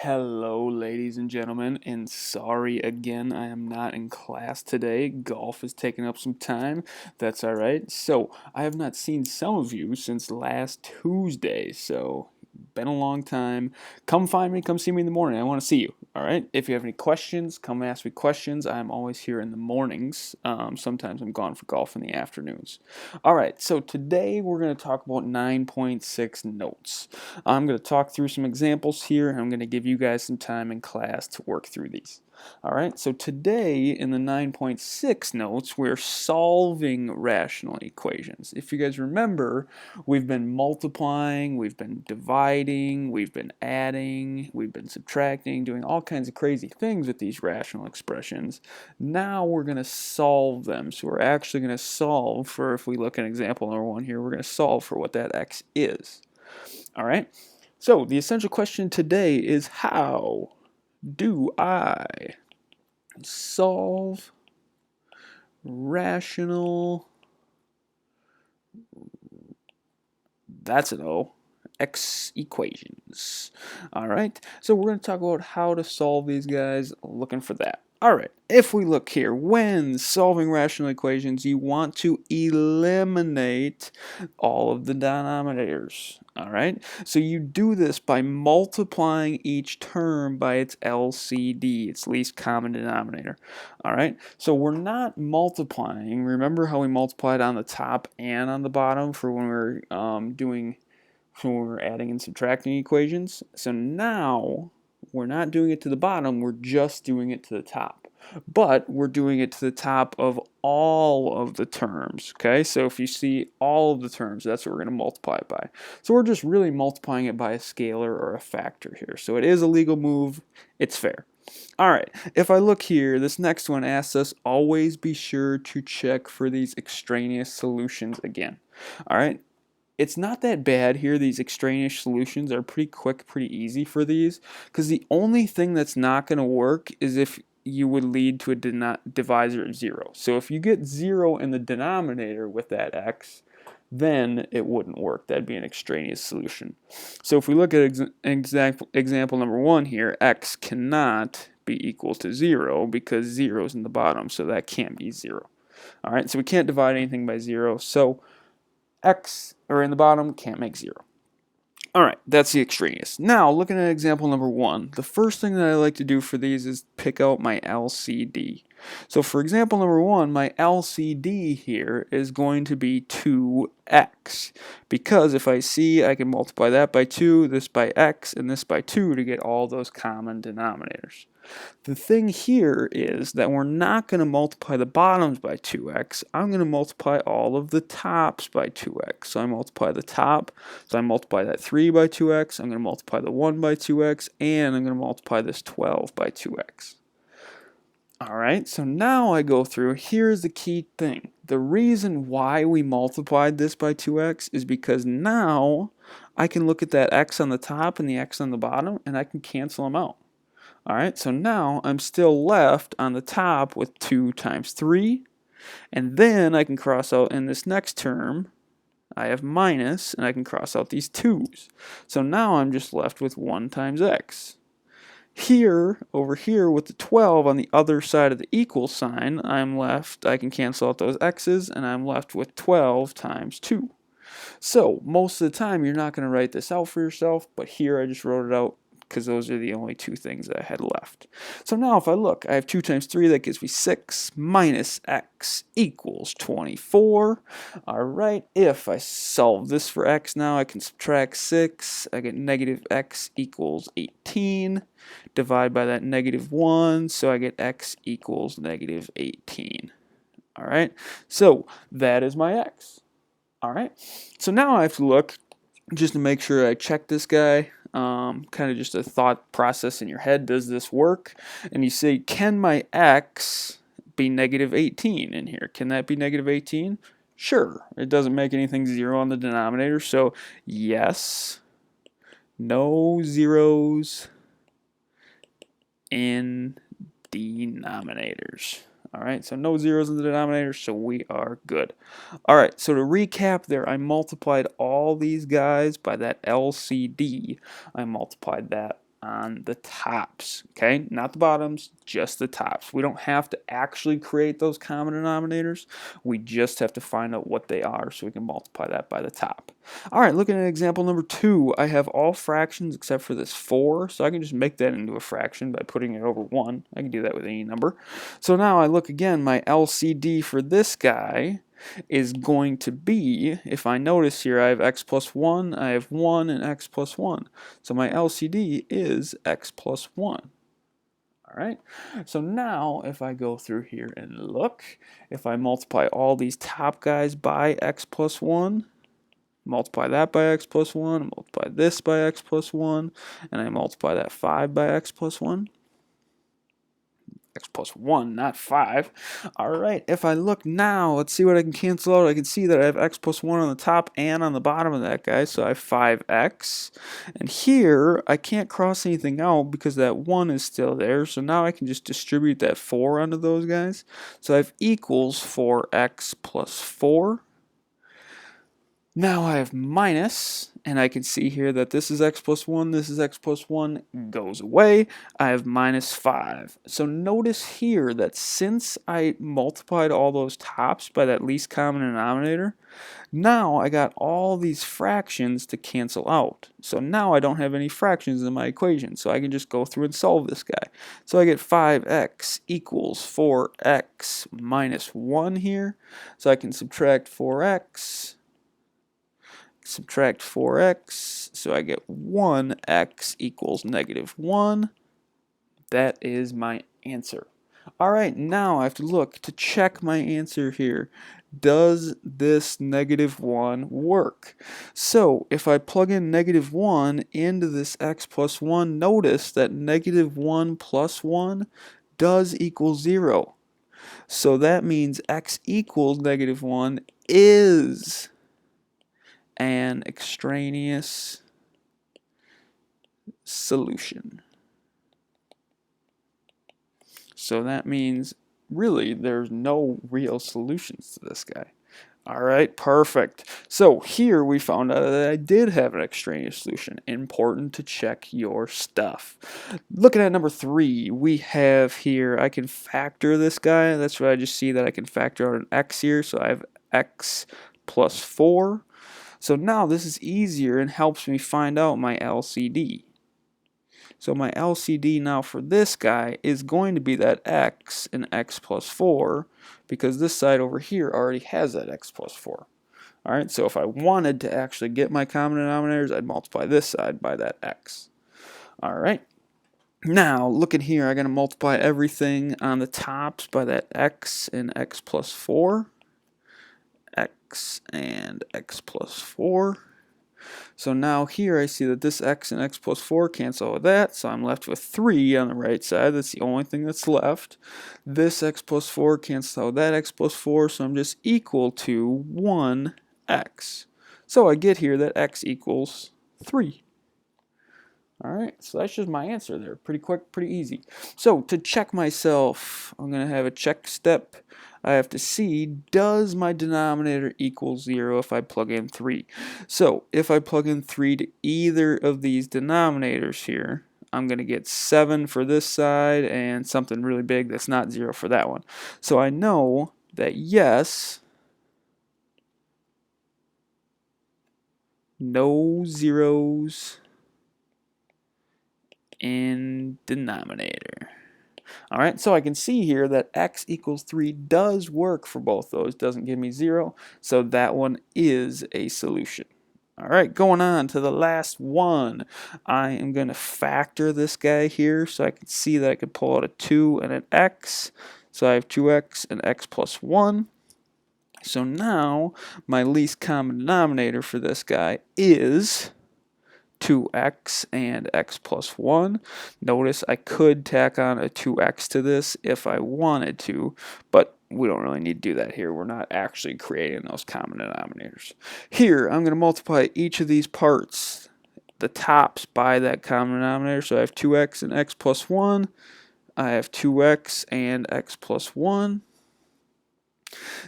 Hello, ladies and gentlemen, and sorry again, I am not in class today. Golf is taking up some time. That's all right. So, I have not seen some of you since last Tuesday, so been a long time. Come find me, come see me in the morning. I want to see you. All right. If you have any questions, come ask me questions. I'm always here in the mornings. Sometimes I'm gone for golf in the afternoons. All right. So today we're going to talk about 9.6 notes. I'm going to talk through some examples here, and I'm going to give you guys some time in class to work through these. All right, so today in the 9.6 notes, we're solving rational equations. If you guys remember, we've been multiplying, we've been dividing, we've been adding, we've been subtracting, doing all kinds of crazy things with these rational expressions. Now we're going to solve them. So we're actually going to solve for, if we look at example number 1 here, we're going to solve for what that x is. All right, so the essential question today is how do I solve rational, that's an O, x equations. All right, so we're going to talk about how to solve these guys, looking for that. All right, if we look here, when solving rational equations, you want to eliminate all of the denominators. All right, so you do this by multiplying each term by its LCD, its least common denominator. All right, so we're not multiplying. Remember how we multiplied on the top and on the bottom for when we're when we're adding and subtracting equations? So now we're not doing it to the bottom, we're just doing it to the top. But we're doing it to the top of all of the terms, okay? So if you see all of the terms, that's what we're going to multiply it by. So we're just really multiplying it by a scalar or a factor here. So it is a legal move, it's fair. All right, if I look here, this next one asks us always be sure to check for these extraneous solutions again. All right, it's not that bad here. These extraneous solutions are pretty quick, pretty easy for these, because the only thing that's not going to work is if you would lead to a divisor of 0. So if you get 0 in the denominator with that x, then it wouldn't work. That'd be an extraneous solution. So if we look at example number 1 here, x cannot be equal to 0 because 0 is in the bottom, so that can't be 0. All right, so we can't divide anything by 0, so x, or in the bottom, can't make 0. All right, that's the extraneous. Now, looking at example number 1, the first thing that I like to do for these is pick out my LCD. So for example number 1, my LCD here is going to be 2x, because if I see, I can multiply that by 2, this by x, and this by 2 to get all those common denominators. The thing here is that we're not going to multiply the bottoms by 2x. I'm going to multiply all of the tops by 2x. So I multiply the top, so I multiply that 3 by 2x, I'm going to multiply the 1 by 2x, and I'm going to multiply this 12 by 2x. Alright, so now I go through, here's the key thing. The reason why we multiplied this by 2x is because now I can look at that x on the top and the x on the bottom, and I can cancel them out. Alright, so now I'm still left on the top with 2 times 3, and then I can cross out in this next term, I have minus, and I can cross out these 2's. So now I'm just left with 1 times x. Here, over here with the 12 on the other side of the equal sign, I can cancel out those x's, and I'm left with 12 times 2. So most of the time you're not going to write this out for yourself, but here I just wrote it out because those are the only two things that I had left. So now if I look, I have 2 times 3, that gives me 6, minus x equals 24. Alright, if I solve this for x now, I can subtract 6, I get negative x equals 18, divide by that negative 1, so I get x equals negative 18. Alright, so that is my x. Alright, so now I have to look just to make sure I check this guy. Kind of just a thought process in your head. Does this work? And you say, can my x be negative 18 in here? Can that be negative 18? Sure. It doesn't make anything 0 on the denominator, so yes. No zeros in denominators. Alright, so no zeros in the denominator, so we are good. Alright, so to recap there, I multiplied all these guys by that LCD. I multiplied that on the tops, okay? Not the bottoms, just the tops. We don't have to actually create those common denominators. We just have to find out what they are so we can multiply that by the top. All right, looking at example number 2, I have all fractions except for this 4, so I can just make that into a fraction by putting it over 1. I can do that with any number. So now I look again, my LCD for this guy is going to be, if I notice here, I have x plus 1, I have 1, and x plus 1. So my LCD is x plus 1. Alright, so now if I go through here and look, if I multiply all these top guys by x plus 1, multiply that by x plus 1, multiply this by x plus 1, and I multiply that 5 by x plus 1, x plus 1, not 5. Alright, if I look now, let's see what I can cancel out. I can see that I have x plus 1 on the top and on the bottom of that guy, so I have 5x. And here, I can't cross anything out because that 1 is still there, so now I can just distribute that 4 onto those guys. So I have equals 4x plus 4. Now I have minus, and I can see here that this is x plus 1, this is x plus 1, goes away. I have minus 5. So notice here that since I multiplied all those tops by that least common denominator, now I got all these fractions to cancel out. So now I don't have any fractions in my equation, so I can just go through and solve this guy. So I get 5x equals 4x minus 1 here, so I can subtract 4x. Subtract 4x, so I get 1x equals negative 1. That is my answer. Alright, now I have to look to check my answer here. Does this negative 1 work? So if I plug in negative 1 into this x plus 1, notice that negative 1 plus 1 does equal 0. So that means x equals negative 1 is an extraneous solution. So that means really there's no real solutions to this guy. Alright, perfect. So here we found out that I did have an extraneous solution. Important to check your stuff. Looking at number 3, we have here, I can factor this guy. That's what I just see that I can factor out an x here. So I have x plus 4. So now this is easier and helps me find out my LCD. So my LCD now for this guy is going to be that x and x plus 4 because this side over here already has that x plus 4. Alright, so if I wanted to actually get my common denominators, I'd multiply this side by that x. Alright, now looking here, I'm going to multiply everything on the tops by that x and x plus 4. X and x plus 4. So now here I see that this x and x plus 4 cancel with that, so I'm left with 3 on the right side. That's the only thing that's left. This x plus 4 cancels out with that x plus 4, so I'm just equal to 1x. So I get here that x equals 3. Alright, so that's just my answer there. Pretty quick, pretty easy. So to check myself, I'm going to have a check step. I have to see, does my denominator equal 0 if I plug in 3? So if I plug in 3 to either of these denominators here, I'm going to get 7 for this side and something really big that's not 0 for that one. So I know that yes, no zeros in denominator. Alright, so I can see here that x equals 3 does work for both those, doesn't give me 0, so that one is a solution. Alright, going on to the last one. I am going to factor this guy here so I can see that I can pull out a 2 and an x. So I have 2x and x plus 1. So now my least common denominator for this guy is 2x and x plus 1. Notice I could tack on a 2x to this if I wanted to, but we don't really need to do that here. We're not actually creating those common denominators. Here, I'm going to multiply each of these parts, the tops, by that common denominator. So I have 2x and x plus 1. I have 2x and x plus 1.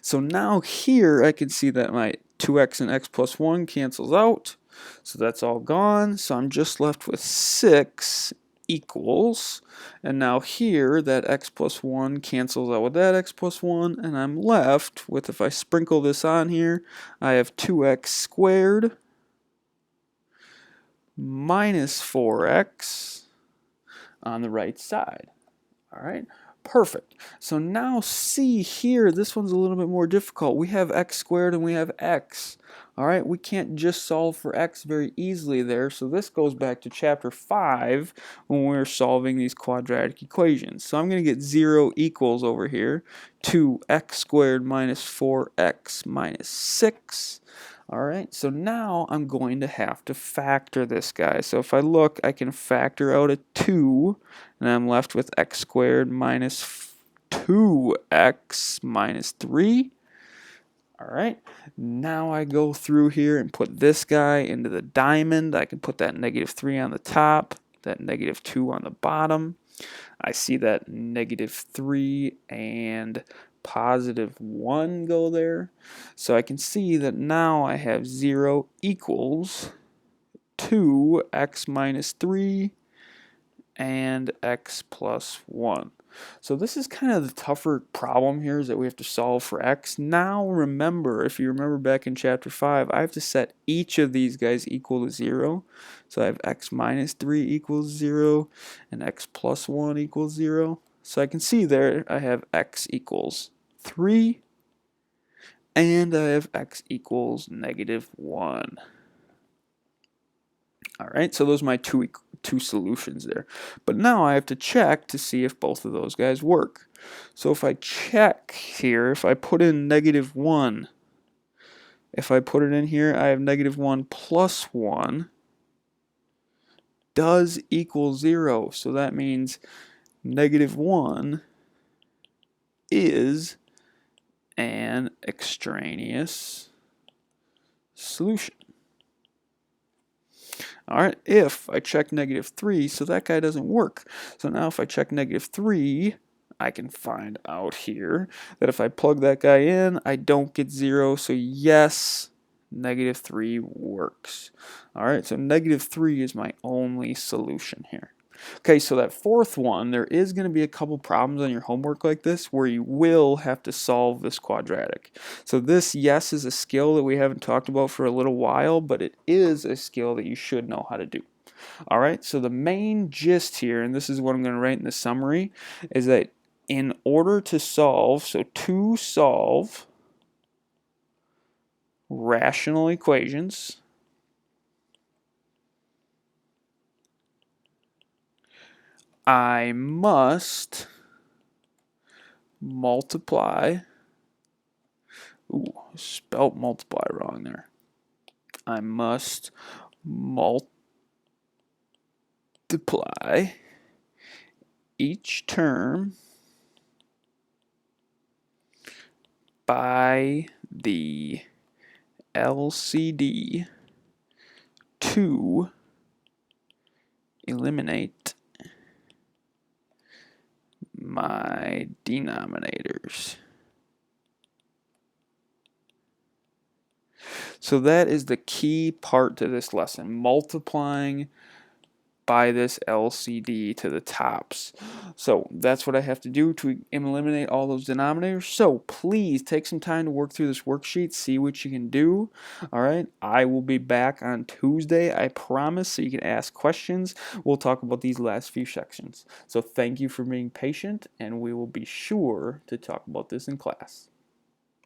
So now here I can see that my 2x and x plus 1 cancels out. So that's all gone. So I'm just left with 6 equals, and now here that x plus 1 cancels out with that x plus 1, and I'm left with, if I sprinkle this on here, I have 2x squared minus 4x on the right side. All right, perfect. So now see here, this one's a little bit more difficult. We have x squared and we have x. All right, we can't just solve for x very easily there. So this goes back to chapter 5 when we were solving these quadratic equations. So I'm going to get 0 equals over here to x squared minus 4x minus 6. All right, so now I'm going to have to factor this guy. So if I look, I can factor out a 2, and I'm left with x squared minus 2x minus 3. All right, now I go through here and put this guy into the diamond. I can put that negative 3 on the top, that negative 2 on the bottom. I see that negative 3 and positive 1 go there. So I can see that now I have 0 equals 2x minus 3 and x plus 1. So this is kind of the tougher problem here, is that we have to solve for x. Now remember, if you remember back in chapter 5, I have to set each of these guys equal to 0. So I have x minus 3 equals 0 and x plus 1 equals 0. So I can see there I have x equals 3 and I have x equals negative 1. All right, so those are my two solutions there. But now I have to check to see if both of those guys work. So if I check here, if I put in negative 1, if I put it in here, I have negative 1 plus 1 does equal 0. So that means negative 1 is an extraneous solution. All right, if I check negative 3, so that guy doesn't work. So now if I check negative 3, I can find out here that if I plug that guy in, I don't get 0. So yes, negative 3 works. All right, so negative 3 is my only solution here. Okay, so that fourth one, there is going to be a couple problems on your homework like this where you will have to solve this quadratic. So this, yes, is a skill that we haven't talked about for a little while, but it is a skill that you should know how to do. All right, so the main gist here, and this is what I'm going to write in the summary, is that in order to solve, so to solve rational equations, I must multiply. Ooh, spelt multiply wrong there. I must multiply each term by the LCD to eliminate my denominators. So that is the key part to this lesson, multiplying by this LCD to the tops. So that's what I have to do to eliminate all those denominators. So please take some time to work through this worksheet, see what you can do. All right, I will be back on Tuesday, I promise, so you can ask questions. We'll talk about these last few sections. So thank you for being patient, and we will be sure to talk about this in class.